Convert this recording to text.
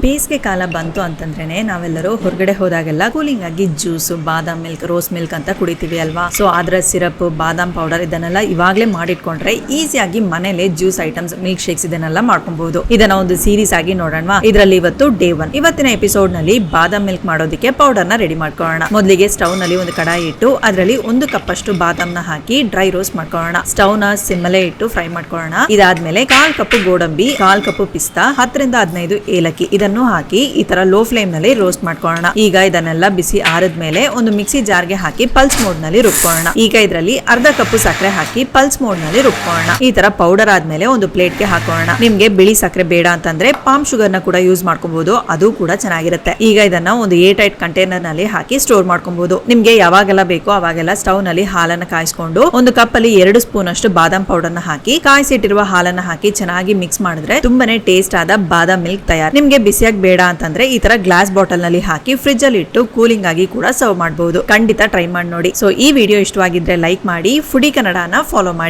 ಬೇಸಿಗೆ ಕಾಲ ಬಂತು ಅಂತಂದ್ರೇನೆ ನಾವೆಲ್ಲರೂ ಹೊರಗಡೆ ಹೋದಾಗೆಲ್ಲ ಕೂಲಿಂಗ್ ಆಗಿ ಜ್ಯೂಸ್, ಬಾದಾಮ್ ಮಿಲ್ಕ್, ರೋಸ್ ಮಿಲ್ಕ್ ಅಂತ ಕುಡಿತೀವಿ ಅಲ್ವಾ. ಸೊ ಅದರ ಸಿರಪ್, ಬಾದಾಮ್ ಪೌಡರ್ ಇದನ್ನೆಲ್ಲ ಇವಾಗಲೇ ಮಾಡಿಟ್ಕೊಂಡ್ರೆ ಈಸಿಯಾಗಿ ಮನೇಲೆ ಜ್ಯೂಸ್ ಐಟಮ್ಸ್, ಮಿಲ್ಕ್ ಶೇಕ್ಸ್ ಇದನ್ನೆಲ್ಲ ಮಾಡ್ಕೊಬಹುದು. ಇದನ್ನ ಒಂದು ಸೀರೀಸ್ ಆಗಿ ನೋಡೋಣ. ಇದರಲ್ಲಿ ಇವತ್ತು ಡೇ 1. ಇವತ್ತಿನ ಎಪಿಸೋಡ್ ನಲ್ಲಿ ಬಾದಾಮ್ ಮಿಲ್ಕ್ ಮಾಡೋದಕ್ಕೆ ಪೌಡರ್ ನ ರೆಡಿ ಮಾಡ್ಕೊಳ್ಳೋಣ. ಮೊದಲಿಗೆ ಸ್ಟವ್ ನಲ್ಲಿ ಒಂದು ಕಡಾಯಿ ಇಟ್ಟು ಅದರಲ್ಲಿ 1 ಕಪ್ ಅಷ್ಟು ಬಾದಾಮ್ ನ ಹಾಕಿ ಡ್ರೈ ರೋಸ್ಟ್ ಮಾಡ್ಕೊಳ್ಳೋಣ. ಸ್ಟವ್ ನ ಸಿಮ್ಮಲೆ ಇಟ್ಟು ಫ್ರೈ ಮಾಡ್ಕೊಳ್ಳೋಣ. ಇದಾದ್ಮೇಲೆ 1/4 ಕಪ್ ಗೋಡಂಬಿ, 1/4 ಕಪ್ ಪಿಸ್ತಾ, 10 ರಿಂದ 15 ಏಲಕ್ಕಿ ಇದನ್ನು ಹಾಕಿ ಈ ತರ ಲೋ ಫ್ಲೇಮ್ ನಲ್ಲಿ ರೋಸ್ಟ್ ಮಾಡ್ಕೊಳ್ಳೋಣ. ಈಗ ಇದನ್ನೆಲ್ಲ ಬಿಸಿ ಆರಿದ್ಮೇಲೆ ಒಂದು ಮಿಕ್ಸಿ ಜಾರ್ಗೆ ಹಾಕಿ ಪಲ್ಸ್ ಮೋಡ್ ನಲ್ಲಿ ರುಬ್ಕೊಳ್ಳೋಣ. ಈಗ ಇದರಲ್ಲಿ 1/2 ಕಪ್ ಸಕ್ಕರೆ ಹಾಕಿ ಪಲ್ಸ್ ಮೋಡ್ ನಲ್ಲಿ ರುಬ್ಕೊಳ್ಳೋಣ. ಈ ತರ ಪೌಡರ್ ಆದ್ಮೇಲೆ ಒಂದು ಪ್ಲೇಟ್ ಗೆ ಹಾಕೋಣ. ನಿಮ್ಗೆ ಬಿಳಿ ಸಕ್ಕರೆ ಬೇಡ ಅಂತಂದ್ರೆ ಪಾಮ್ ಶುಗರ್ ನ ಕೂಡ ಯೂಸ್ ಮಾಡ್ಕೊಬಹುದು, ಅದು ಕೂಡ ಚೆನ್ನಾಗಿರುತ್ತೆ. ಈಗ ಇದನ್ನ ಒಂದು ಏರ್ ಟೈಟ್ ಕಂಟೈನರ್ ನಲ್ಲಿ ಹಾಕಿ ಸ್ಟೋರ್ ಮಾಡ್ಕೊಬಹುದು. ನಿಮ್ಗೆ ಯಾವಾಗೆಲ್ಲ ಬೇಕೋ ಅವಾಗೆಲ್ಲ ಸ್ಟವ್ ನಲ್ಲಿ ಹಾಲನ್ನ ಕಾಯಿಸ್ಕೊಂಡು ಒಂದು ಕಪ್ ಅಲ್ಲಿ 2 ಸ್ಪೂನ್ ಅಷ್ಟು ಬಾದಾಮ್ ಪೌಡರ್ ನ ಹಾಕಿ ಕಾಯಿಸಿಟ್ಟಿರುವ ಹಾಲನ್ನ ಹಾಕಿ ಚೆನ್ನಾಗಿ ಮಿಕ್ಸ್ ಮಾಡಿದ್ರೆ ತುಂಬಾನೇ ಟೇಸ್ಟ್ ಆದ ಬಾದಾಮ್ ಮಿಲ್ಕ್ ತಯಾರು. ನಿಮ್ಗೆ ಬಿಸಿಯಾಗಿ ಬೇಡ ಅಂತಂದ್ರೆ ಈ ತರ ಗ್ಲಾಸ್ ಬಾಟಲ್ ನಲ್ಲಿ ಹಾಕಿ ಫ್ರಿಜ್ ಅಲ್ಲಿ ಇಟ್ಟು ಕೂಲಿಂಗ್ ಆಗಿ ಕೂಡ ಸರ್ವ್ ಮಾಡಬಹುದು. ಖಂಡಿತ ಟ್ರೈ ಮಾಡಿ ನೋಡಿ. ಸೊ ಈ ವಿಡಿಯೋ ಇಷ್ಟವಾಗಿದ್ರೆ ಲೈಕ್ ಮಾಡಿ, ಫುಡಿ ಕನ್ನಡನ ಫಾಲೋ ಮಾಡಿ.